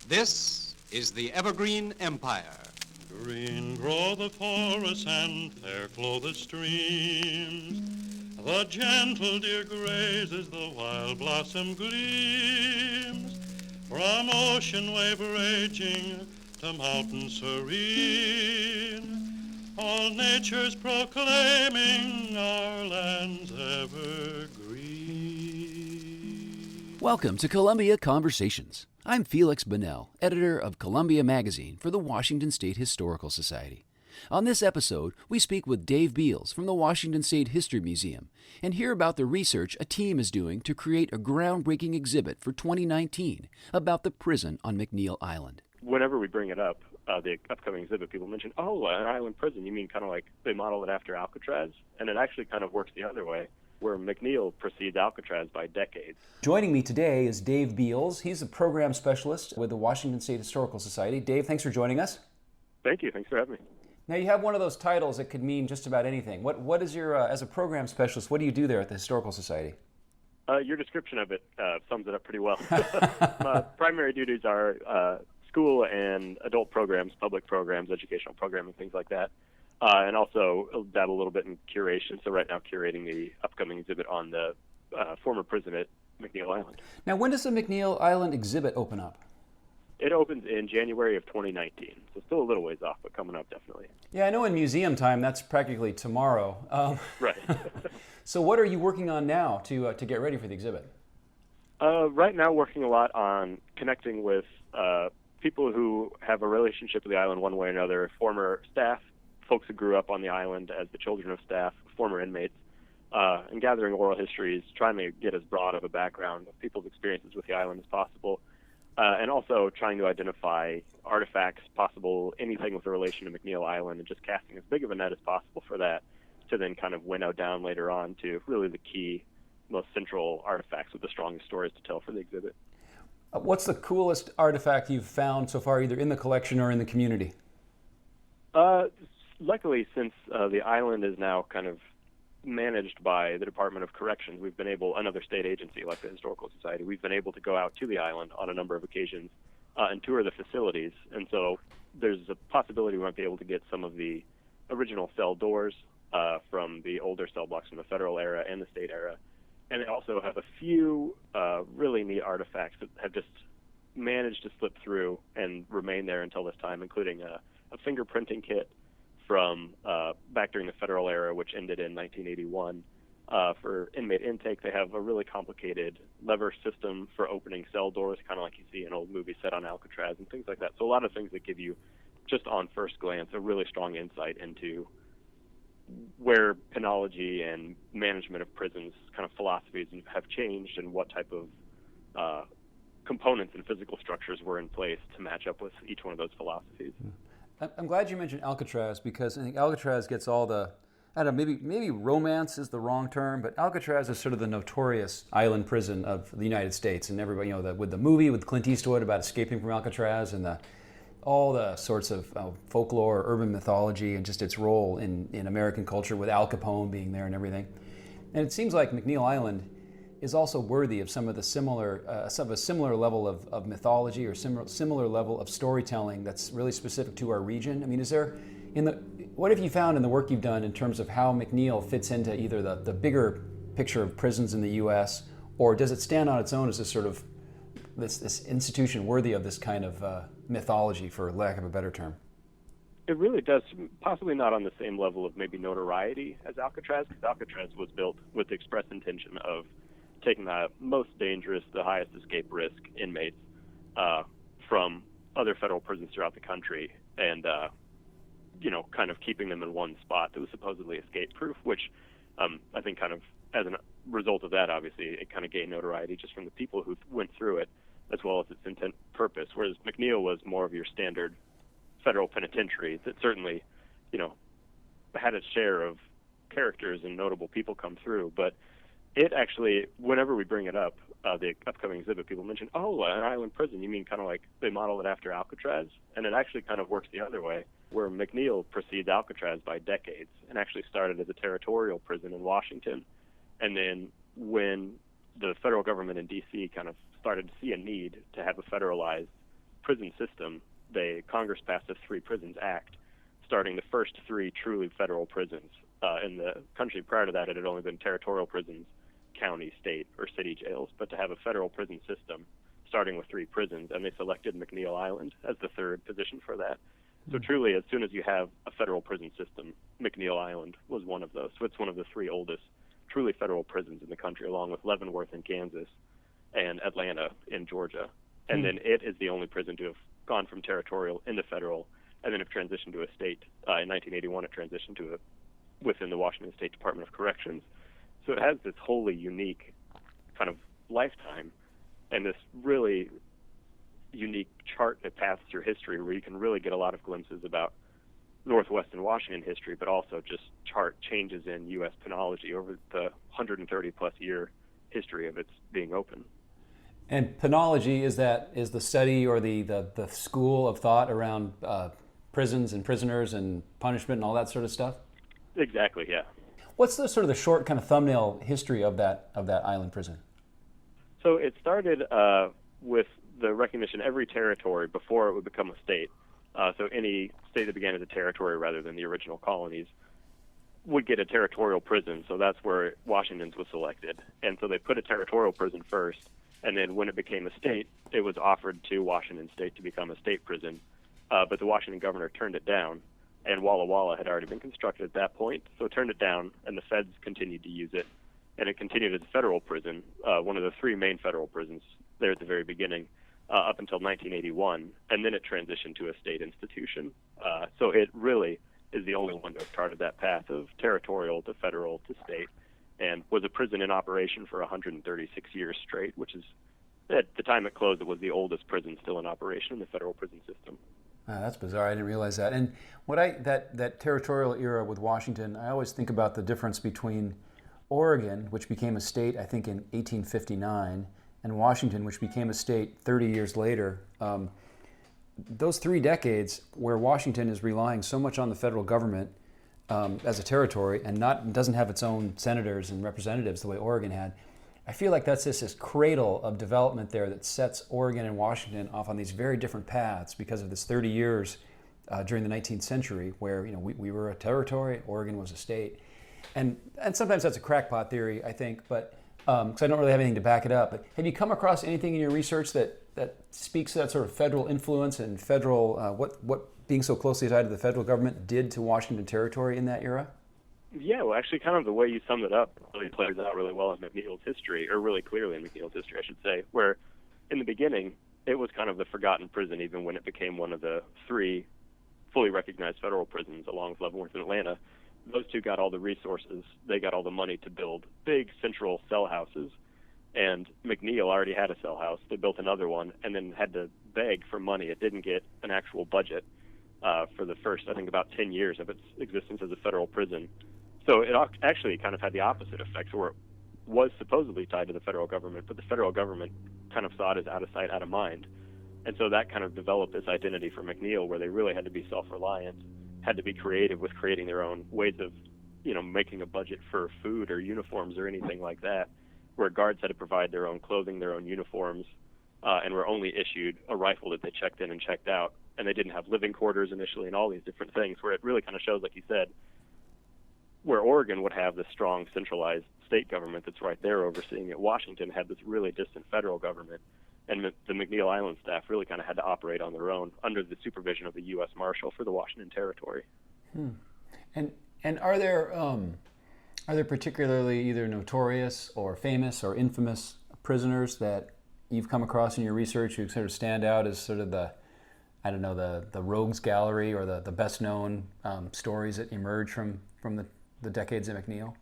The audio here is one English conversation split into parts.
This is the Evergreen Empire. Green grow the forests and fair flow the streams. The gentle deer grazes, the wild blossom gleams. From ocean wave raging to mountain serene, all nature's proclaiming our land's evergreen. Welcome to Columbia Conversations. I'm Feliks Banel, editor of Columbia Magazine for the Washington State Historical Society. On this episode, we speak with Dave Beals from the Washington State History Museum and hear about the research a team is doing to create a groundbreaking exhibit for 2019 about the prison on McNeil Island. Whenever we bring it up, the upcoming exhibit, people mention, an island prison. You mean kind of like they modeled it after Alcatraz? And it actually kind of works the other way, where McNeil precedes Alcatraz by decades. Joining me today is Dave Beals. He's a program specialist with the Washington State Historical Society. Dave, thanks for joining us. Thank you. Thanks for having me. Now, you have one of those titles that could mean just about anything. What is your, as a program specialist, what do you do there at the Historical Society? Your description of it sums it up pretty well. My primary duties are school and adult programs, public programs, educational programming, things like that. And also dabble a little bit in curation. So right now curating the upcoming exhibit on the former prison at McNeil Island. Now, when does the McNeil Island exhibit open up? It opens in January of 2019. So still a little ways off, but coming up definitely. Yeah, I know in museum time that's practically tomorrow. Right. So what are you working on now to get ready for the exhibit? Right now working a lot on connecting with people who have a relationship with the island one way or another, former staff, folks who grew up on the island as the children of staff, former inmates, and gathering oral histories, trying to get as broad of a background of people's experiences with the island as possible, and also trying to identify artifacts, possible anything with a relation to McNeil Island, and just casting as big of a net as possible for that to then kind of winnow down later on to really the key, most central artifacts with the strongest stories to tell for the exhibit. What's the coolest artifact you've found so far, either in the collection or in the community? Luckily, since the island is now kind of managed by the Department of Corrections, we've been able, another state agency like the Historical Society, we've been able to go out to the island on a number of occasions and tour the facilities. And so there's a possibility we might be able to get some of the original cell doors from the older cell blocks from the federal era and the state era. And they also have a few really neat artifacts that have just managed to slip through and remain there until this time, including a fingerprinting kit from back during the federal era, which ended in 1981. For inmate intake, they have a really complicated lever system for opening cell doors, kind of like you see in old movies set on Alcatraz and things like that. So a lot of things that give you, just on first glance, a really strong insight into where penology and management of prisons kind of philosophies have changed and what type of components and physical structures were in place to match up with each one of those philosophies. I'm glad you mentioned Alcatraz, because I think Alcatraz gets all the, I don't know, maybe romance is the wrong term, but Alcatraz is sort of the notorious island prison of the United States, and everybody, with the movie with Clint Eastwood about escaping from Alcatraz, and all the sorts of folklore, urban mythology, and just its role in American culture, with Al Capone being there and everything. And it seems like McNeil Island is also worthy of some of a similar level of mythology, or similar level of storytelling that's really specific to our region. I mean, what have you found in the work you've done in terms of how McNeil fits into either the bigger picture of prisons in the U.S., or does it stand on its own as a sort of this institution worthy of this kind of mythology, for lack of a better term? It really does, possibly not on the same level of maybe notoriety as Alcatraz, because Alcatraz was built with the express intention of taking the most dangerous, the highest escape risk inmates from other federal prisons throughout the country, and kind of keeping them in one spot that was supposedly escape-proof, which I think kind of as a result of that, obviously, it kind of gained notoriety just from the people who went through it, as well as its intent purpose, whereas McNeil was more of your standard federal penitentiary that certainly, had its share of characters and notable people come through, but it actually, whenever we bring it up, the upcoming exhibit, people mention, an island prison. You mean kind of like they modeled it after Alcatraz? And it actually kind of works the other way, where McNeil precedes Alcatraz by decades and actually started as a territorial prison in Washington. And then when the federal government in D.C. kind of started to see a need to have a federalized prison system, Congress passed the Three Prisons Act, starting the first three truly federal prisons. In the country prior to that, it had only been territorial prisons, county, state, or city jails. But to have a federal prison system, starting with three prisons, and they selected McNeil Island as the third position for that. So truly, as soon as you have a federal prison system, McNeil Island was one of those. So it's one of the three oldest truly federal prisons in the country, along with Leavenworth in Kansas and Atlanta in Georgia. And then it is the only prison to have gone from territorial into federal, and then have transitioned to a state. In 1981, it transitioned to within the Washington State Department of Corrections. So it has this wholly unique kind of lifetime and this really unique chart that passes through history where you can really get a lot of glimpses about Northwest and Washington history, but also just chart changes in U.S. penology over the 130-plus year history of its being open. And penology is the study or the school of thought around prisons and prisoners and punishment and all that sort of stuff? Exactly, yeah. What's the sort of the short kind of thumbnail history of that island prison? So it started with the recognition every territory before it would become a state. So any state that began as a territory rather than the original colonies would get a territorial prison. So that's where Washington's was selected. And so they put a territorial prison first. And then when it became a state, it was offered to Washington State to become a state prison. But the Washington governor turned it down. And Walla Walla had already been constructed at that point. So it turned it down, and the feds continued to use it. And it continued as a federal prison, one of the three main federal prisons there at the very beginning, up until 1981. And then it transitioned to a state institution. So it really is the only one to have charted that path of territorial to federal to state, and was a prison in operation for 136 years straight, which is, at the time it closed, it was the oldest prison still in operation in the federal prison system. That's bizarre. I didn't realize that. And that territorial era with Washington, I always think about the difference between Oregon, which became a state, I think, in 1859, and Washington, which became a state 30 years later. Those 3 decades where Washington is relying so much on the federal government as a territory and doesn't have its own senators and representatives the way Oregon had, I feel like that's just this cradle of development there that sets Oregon and Washington off on these very different paths because of this 30 years during the 19th century where we were a territory, Oregon was a state. And sometimes that's a crackpot theory, I think, but because I don't really have anything to back it up. But have you come across anything in your research that speaks to that sort of federal influence and federal, what being so closely tied to the federal government did to Washington Territory in that era? Yeah, well, actually, kind of the way you summed it up really plays out really well in McNeil's history, or really clearly in McNeil's history, I should say, where in the beginning, it was kind of the forgotten prison, even when it became one of the 3 fully recognized federal prisons, along with Leavenworth and Atlanta. Those 2 got all the resources. They got all the money to build big central cell houses. And McNeil already had a cell house. They built another one and then had to beg for money. It didn't get an actual budget for the first, I think, about 10 years of its existence as a federal prison. So it actually kind of had the opposite effect, where it was supposedly tied to the federal government, but the federal government kind of saw it as out of sight, out of mind. And so that kind of developed this identity for McNeil, where they really had to be self-reliant, had to be creative with creating their own ways of, making a budget for food or uniforms or anything like that, where guards had to provide their own clothing, their own uniforms, and were only issued a rifle that they checked in and checked out. And they didn't have living quarters initially and all these different things, where it really kind of shows, like you said, where Oregon would have this strong centralized state government that's right there overseeing it. Washington had this really distant federal government, and the McNeil Island staff really kind of had to operate on their own under the supervision of the U.S. Marshal for the Washington Territory. And are there particularly either notorious or famous or infamous prisoners that you've come across in your research who sort of stand out as sort of the rogues gallery or the best known stories that emerge from the decades of McNeil?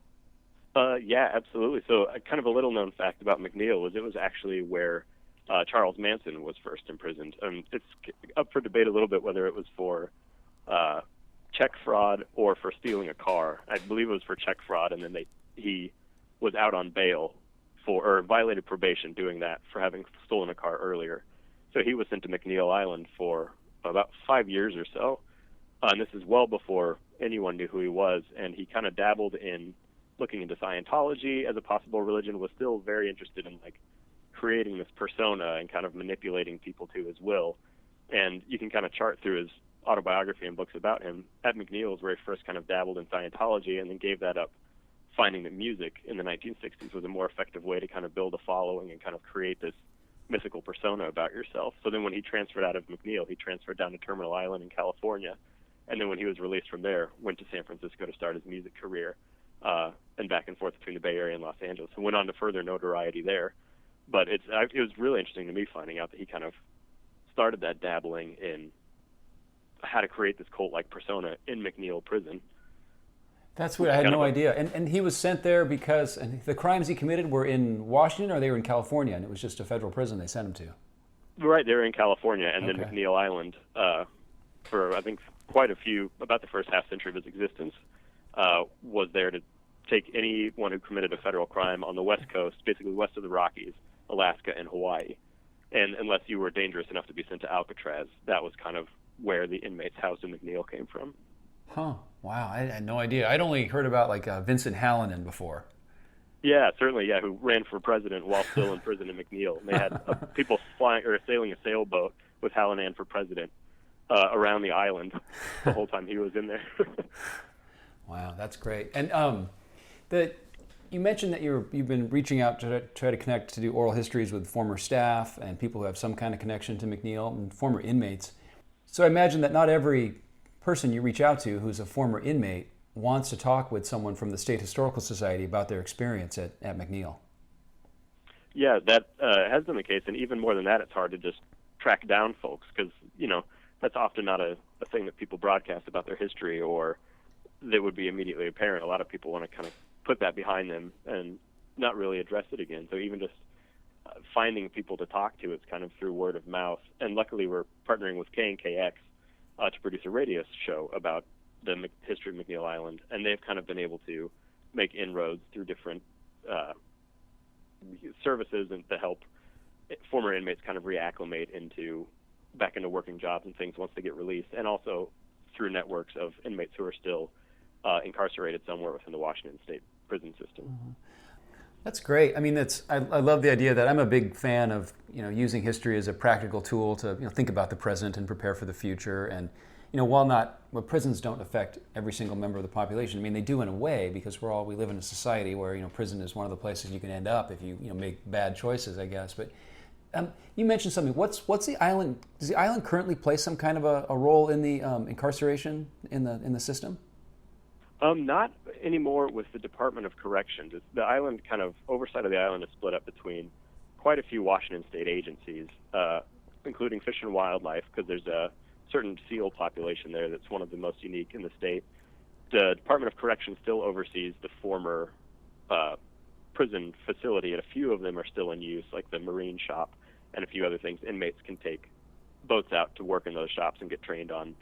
Yeah, absolutely. So kind of a little known fact about McNeil was it was actually where Charles Manson was first imprisoned. It's up for debate a little bit whether it was for check fraud or for stealing a car. I believe it was for check fraud, and then he was out on bail or violated probation doing that for having stolen a car earlier. So he was sent to McNeil Island for about 5 years or so. And this is well before anyone knew who he was, and he kind of dabbled in looking into Scientology as a possible religion, was still very interested in creating this persona and kind of manipulating people to his will. And you can kind of chart through his autobiography and books about him. At McNeil's, where he first kind of dabbled in Scientology and then gave that up, finding that music in the 1960s was a more effective way to kind of build a following and kind of create this mythical persona about yourself. So then when he transferred out of McNeil, he transferred down to Terminal Island in California. And then when he was released from there, went to San Francisco to start his music career, and back and forth between the Bay Area and Los Angeles, and went on to further notoriety there. But it was really interesting to me finding out that he kind of started that dabbling in how to create this cult-like persona in McNeil prison. That's weird. I had no idea. And he was sent there because the crimes he committed were in Washington, or they were in California, and it was just a federal prison they sent him to? Right, they were in California, and Okay. then McNeil Island, for I think quite a few, about the first half century of his existence, was there to take anyone who committed a federal crime on the West Coast, basically west of the Rockies, Alaska, and Hawaii. And unless you were dangerous enough to be sent to Alcatraz, that was kind of where the inmates housed in McNeil came from. Huh. Wow, I had no idea. I'd only heard about like Vincent Hallinan before. Yeah, certainly, yeah, who ran for president while still in prison in McNeil. And they had people flying or sailing a sailboat with Hallinan for president around the island the whole time he was in there. Wow, that's great. And you mentioned that you've been reaching out to try to connect to do oral histories with former staff and people who have some kind of connection to McNeil and former inmates. So I imagine that not every person you reach out to who's a former inmate wants to talk with someone from the State Historical Society about their experience at McNeil. Yeah, that has been the case, and even more than that, it's hard to just track down folks because, that's often not a thing that people broadcast about their history or that would be immediately apparent. A lot of people want to kind of put that behind them and not really address it again. So even just finding people to talk to, it's kind of through word of mouth. And luckily, we're partnering with KNKX to produce a radio show about the history of McNeil Island, and they've kind of been able to make inroads through different services and to help former inmates kind of reacclimate back into working jobs and things once they get released, and also through networks of inmates who are still incarcerated somewhere within the Washington State prison system. Mm-hmm. That's great. I mean, I love the idea that I'm a big fan of using history as a practical tool to think about the present and prepare for the future. And while prisons don't affect every single member of the population, I mean they do in a way because we live in a society where prison is one of the places you can end up if you make bad choices, I guess. But you mentioned something. What's the island? Does the island currently play some kind of a role in the incarceration in the system? Not anymore with the Department of Corrections. The island oversight of the island is split up between quite a few Washington State agencies, including Fish and Wildlife, because there's a certain seal population there that's one of the most unique in the state. The Department of Corrections still oversees the former prison facility, and a few of them are still in use, like the marine shop and a few other things. Inmates can take boats out to work in those shops and get trained on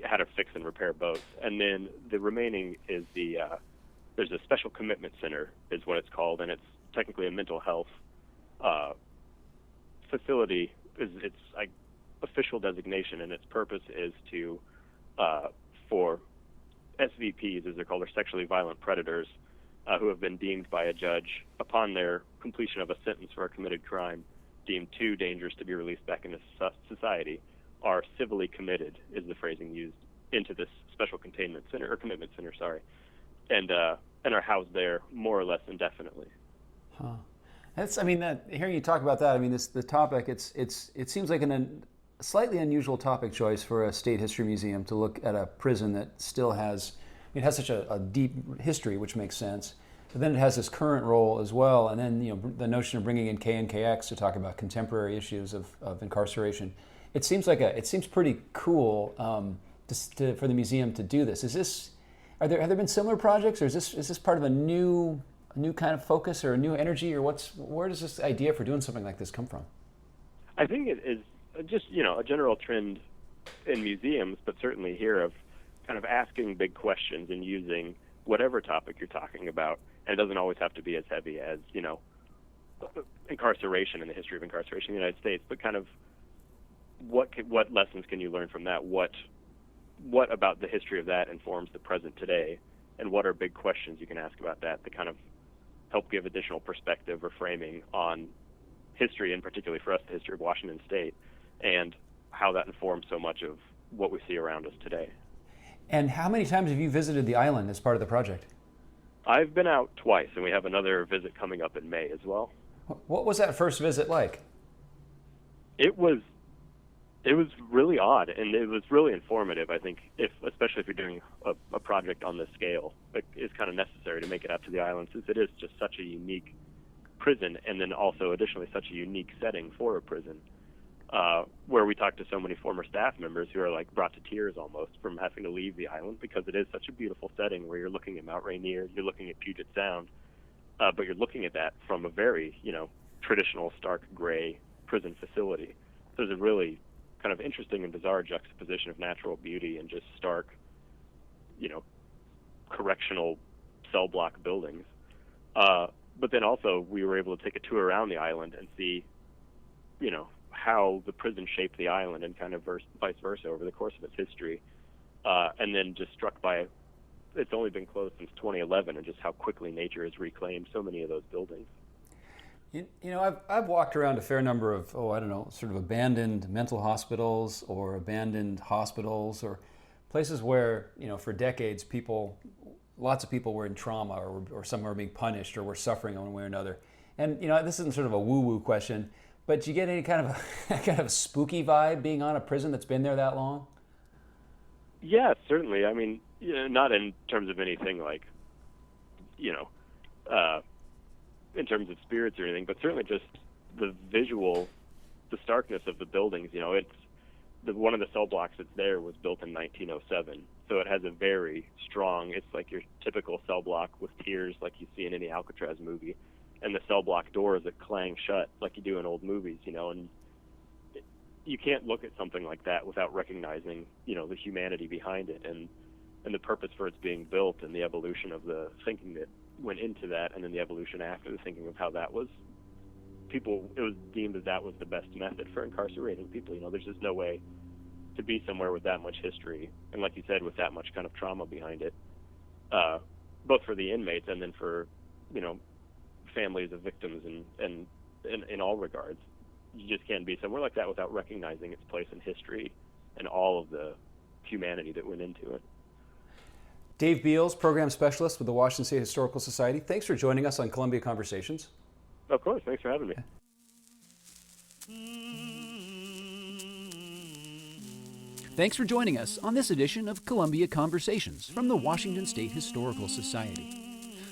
how to fix and repair boats. And then the remaining is there's a special commitment center is what it's called, and it's technically a mental health facility. Its official designation, and its purpose is to for SVPs, as they're called, or sexually violent predators, who have been deemed by a judge upon their completion of a sentence for a committed crime, deemed too dangerous to be released back into society, are civilly committed, is the phrasing used, into this special containment center, or commitment center, sorry, and are housed there more or less indefinitely. Huh. Hearing you talk about that, the topic, it seems like a slightly unusual topic choice for a state history museum to look at a prison that still has such a deep history, which makes sense. But then it has this current role as well, and then the notion of bringing in KNKX to talk about contemporary issues of incarceration. It seems pretty cool for the museum to do this. Have there been similar projects, or is this part of a new kind of focus or a new energy, or where does this idea for doing something like this come from? I think it is just a general trend in museums, but certainly here, of kind of asking big questions and using whatever topic you're talking about. And it doesn't always have to be as heavy as incarceration and the history of incarceration in the United States, but kind of what lessons can you learn from that? What about the history of that informs the present today, and what are big questions you can ask about that to kind of help give additional perspective or framing on history, and particularly for us, the history of Washington State. And how that informs so much of what we see around us today. And how many times have you visited the island as part of the project? I've been out twice, and we have another visit coming up in May as well. What was that first visit like? It was really odd, and it was really informative. I think, especially if you're doing a project on this scale, it is kind of necessary to make it out to the island, since it is just such a unique prison, and then also additionally such a unique setting for a prison, where we talked to so many former staff members who are like brought to tears almost from having to leave the island, because it is such a beautiful setting where you're looking at Mount Rainier, you're looking at Puget Sound, but you're looking at that from a very, traditional stark gray prison facility. So there's a really kind of interesting and bizarre juxtaposition of natural beauty and just stark, correctional cell block buildings. But then also we were able to take a tour around the island and see, how the prison shaped the island and kind of vice versa over the course of its history. And then just struck by, it's only been closed since 2011, and just how quickly nature has reclaimed so many of those buildings. I've walked around a fair number of, sort of abandoned mental hospitals or abandoned hospitals or places where, for decades lots of people were in trauma or some were being punished or were suffering one way or another. And, this isn't sort of a woo-woo question, but do you get any kind of a spooky vibe being on a prison that's been there that long? Yeah, certainly. I mean, not in terms of anything like, in terms of spirits or anything, but certainly just the visual, the starkness of the buildings. It's one of the cell blocks that's there was built in 1907, so it has a very strong. It's like your typical cell block with tiers, like you see in any Alcatraz movie, and the cell block doors that clang shut like you do in old movies. And you can't look at something like that without recognizing, the humanity behind it and the purpose for its being built and the evolution of the thinking that went into that, and then the evolution after the thinking of how that was it was deemed that was the best method for incarcerating people. There's just no way to be somewhere with that much history, and like you said, with that much kind of trauma behind it, both for the inmates and then for, families of victims and in all regards. You just can't be somewhere like that without recognizing its place in history and all of the humanity that went into it. Dave Beals, Program Specialist with the Washington State Historical Society. Thanks for joining us on Columbia Conversations. Of course. Thanks for having me. Thanks for joining us on this edition of Columbia Conversations from the Washington State Historical Society.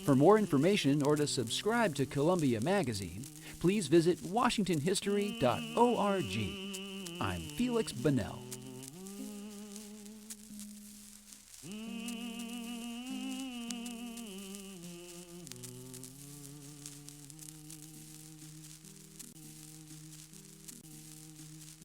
For more information or to subscribe to Columbia Magazine, please visit washingtonhistory.org. I'm Feliks Banel.